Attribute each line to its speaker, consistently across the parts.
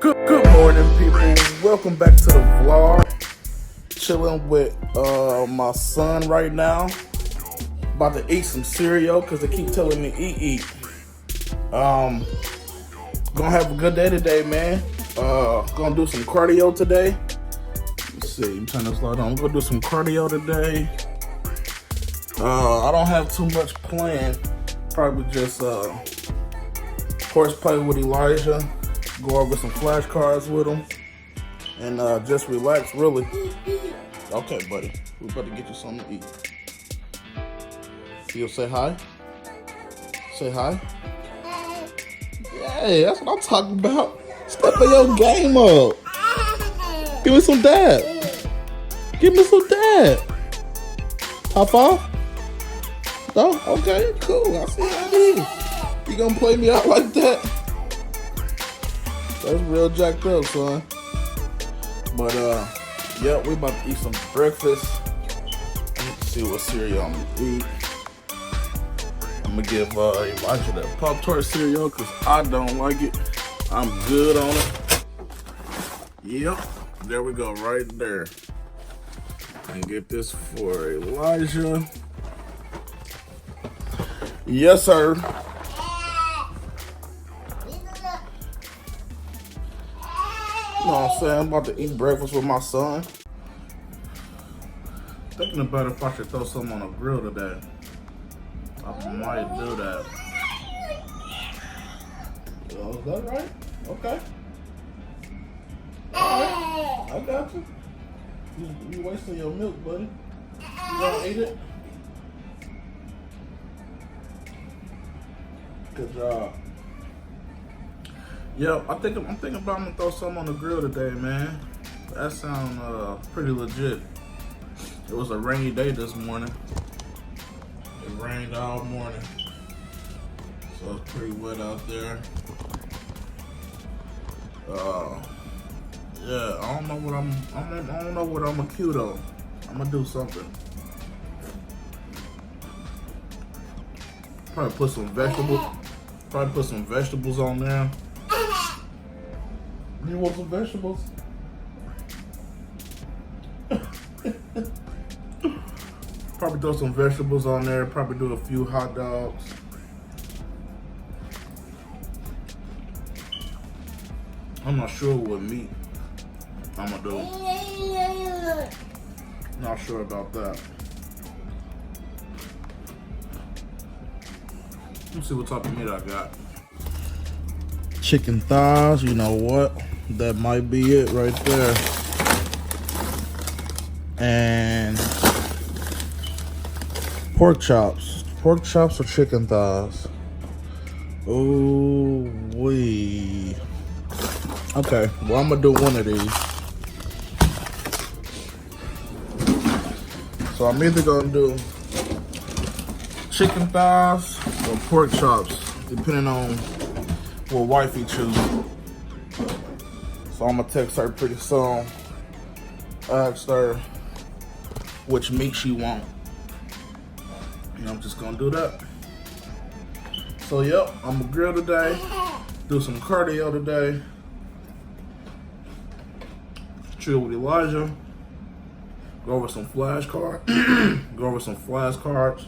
Speaker 1: Good morning, people. Welcome back to the vlog. Chilling with my son right now. About to eat some cereal because they keep telling me eat. Gonna have a good day today, man. Gonna do some cardio today. Let's see, turn this light on. I'm gonna do some cardio today. I don't have too much planned. Probably just horseplay with Elijah. Go over some flashcards with him. And just relax, really. Okay, buddy. We're about to get you something to eat. You'll say hi? Say hi? Yeah, that's what I'm talking about. Step your game up. Give me some dad. Give me some dad. High five? No? Okay, cool. I see how it is. You gonna play me out like that? That's real jacked up, son. But yeah, we about to eat some breakfast. Let's see what cereal I'm gonna eat. I'm gonna give Elijah that Pop-Tart cereal because I don't like it. I'm good on it. Yep, there we go, right there. And get this for Elijah. Yes, sir. You know what I'm saying? I'm about to eat breakfast with my son. Thinking about if I should throw something on the grill today. I might do that. Oh, is that right? Okay. Alright, I got you. You wasting your milk, buddy. You gonna eat it? Good job. Yep, I'm thinking about I'm gonna throw something on the grill today, man. That sounds pretty legit. It was a rainy day this morning. It rained all morning, so it's pretty wet out there. Yeah, I don't know what I don't know what I'm gonna cue though. I'm gonna do something. Probably put some vegetables. Probably put some vegetables on there. You want some vegetables? Probably throw some vegetables on there. Probably do a few hot dogs. I'm not sure what meat I'm gonna do. Not sure about that. Let's see what type of meat I got. Chicken thighs, you know what? That might be it right there. And pork chops. Pork chops or chicken thighs? Oh, wee. Okay, well, I'm gonna do one of these. So I'm either gonna do chicken thighs or pork chops, depending on what wifey choose. So I'm gonna text her pretty soon. Ask her which meat she want. And I'm just gonna do that. So yep, I'm gonna grill today. Do some cardio today. Chill with Elijah. Go over some flashcards. Go over some flashcards.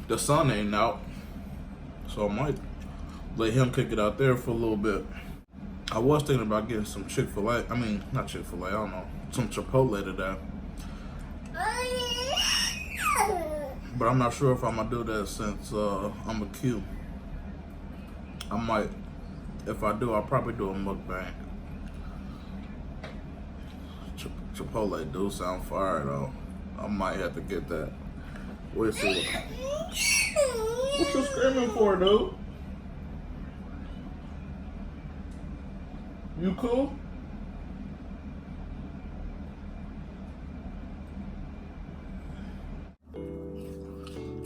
Speaker 1: The sun ain't out, so I might let him kick it out there for a little bit. I was thinking about getting some Chick-fil-A. I mean, not Chick-fil-A, I don't know. Some Chipotle today. But I'm not sure if I'm gonna do that since I'm a Q. I might. If I do, I'll probably do a mukbang. Chipotle do sound fire though. I might have to get that. We'll see. What you screaming for, dude? You cool?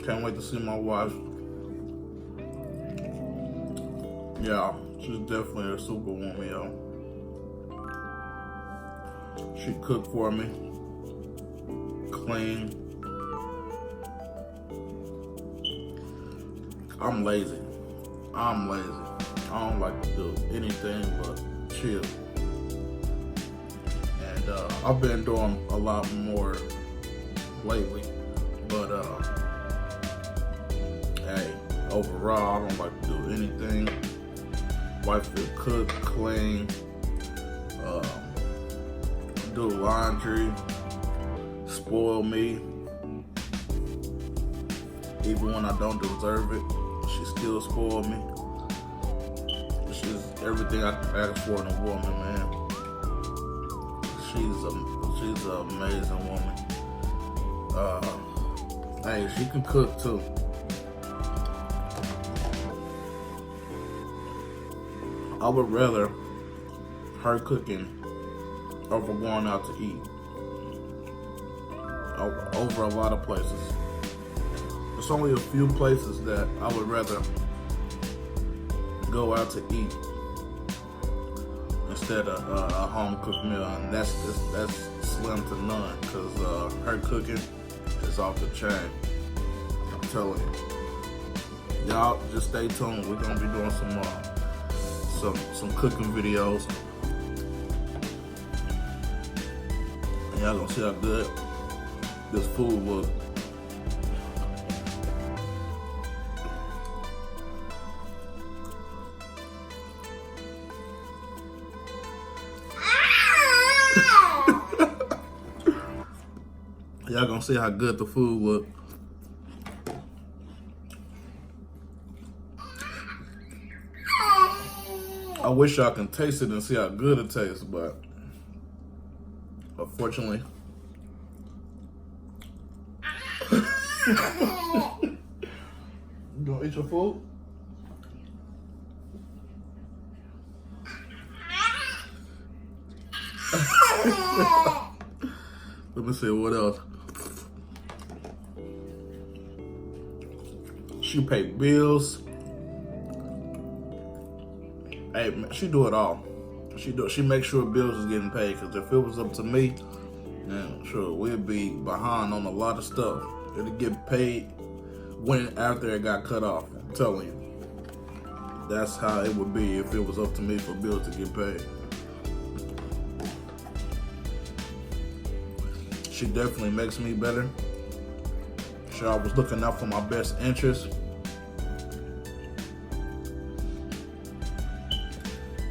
Speaker 1: Can't wait to see my wife. Yeah, she's definitely a superwoman, yo. She cooked for me, clean. I'm lazy. I don't like to do anything but chill. And I've been doing a lot more lately, but hey, overall, I don't like to do anything. Wife will cook, clean, do laundry, spoil me. Even when I don't deserve it, she still spoil me. She's everything I can ask for in a woman, man. She's an amazing woman. Hey, she can cook too. I would rather her cooking over going out to eat. Over a lot of places. There's only a few places that I would rather go out to eat instead of a home cooked meal, and that's slim to none, because her cooking is off the chain. I'm telling you. Y'all just stay tuned. We're gonna be doing some cooking videos. And y'all gonna see how good this food was. Y'all gonna see how good the food look. I wish y'all can taste it and see how good it tastes, but unfortunately. You gonna eat your food? Let me see what else. She paid bills. Hey, she do it all. She makes sure bills is getting paid. Cause if it was up to me, man, sure we'd be behind on a lot of stuff. It'd get paid after it got cut off. I'm telling you, that's how it would be if it was up to me for bills to get paid. She definitely makes me better. She always looking out for my best interest.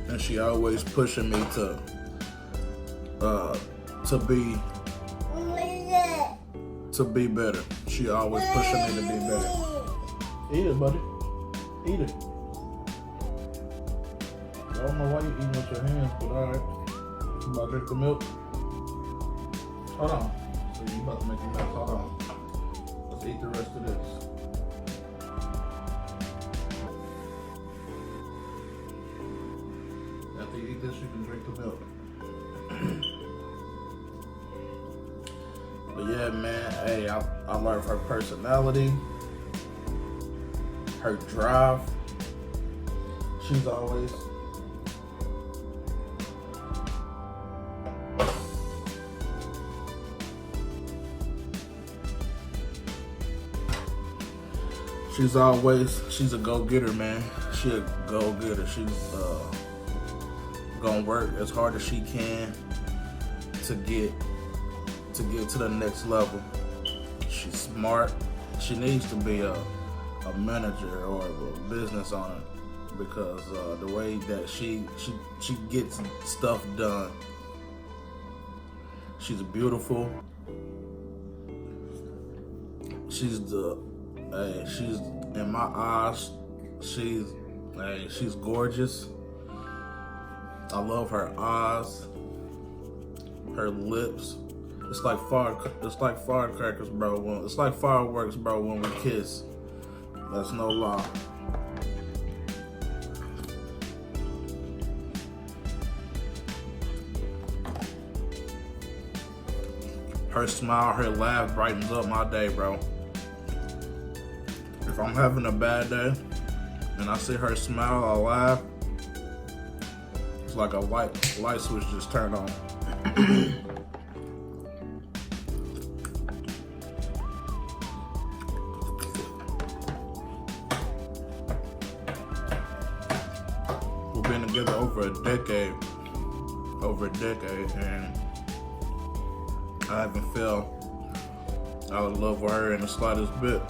Speaker 1: And she always pushing me to be better. She always pushing me to be better. Eat it, buddy. Eat it. I don't know why you're eating with your hands, but alright. You about to drink the milk? Hold on. So you about to make a mess. Hold on. Let's eat the rest of this. After you eat this, you can drink the milk. But yeah, man, hey, I love her personality, her drive. She's always she's a go-getter, man. She a go-getter. She's gonna work as hard as she can to get to the next level. She's smart. She needs to be a manager or a business owner, because the way that she gets stuff done. She's beautiful. She's in my eyes, she's gorgeous. I love her eyes, her lips, It's like firecrackers, bro. It's like fireworks, bro, when we kiss. That's no lie. Her smile, her laugh brightens up my day, bro. If I'm having a bad day and I see her smile or laugh, it's like a light switch just turned on. We've been together over a decade, and I haven't felt out of love with her in the slightest bit.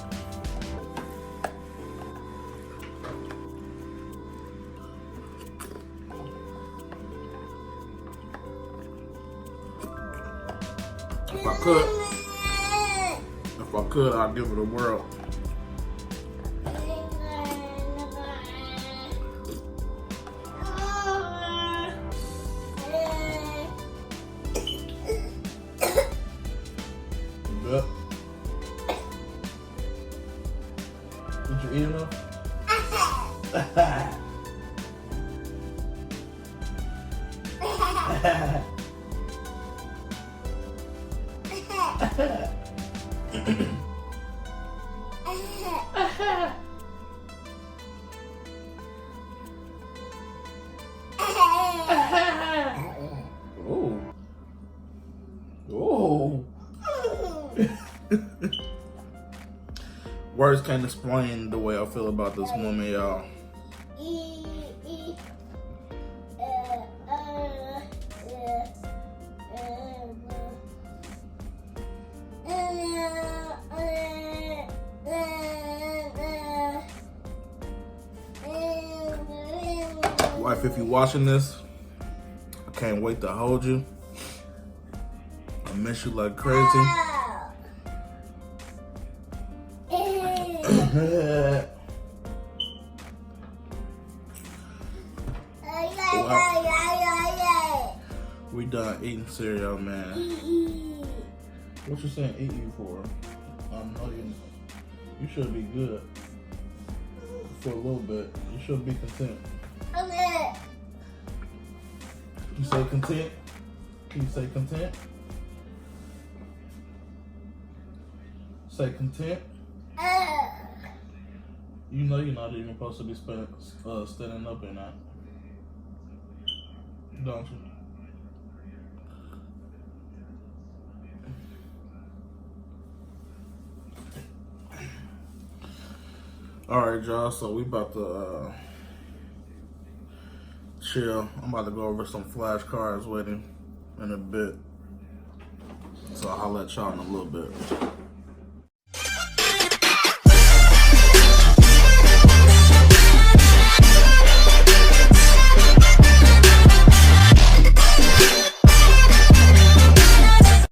Speaker 1: If I could, I'd give it a whirl. Yep. Did you eat enough? Oh. Oh. Words can't explain the way I feel about this woman, y'all. Wife, if you're watching this, I can't wait to hold you. I miss you like crazy. We done eating cereal, man. What you saying eat you for? I know you should be good for a little bit. You should be content. You say content? Can you say content? Say content. You know you're not even supposed to be standing up in that. Don't you? Alright, y'all, so we about to chill. I'm about to go over some flashcards with him in a bit. So I'll let y'all in a little bit.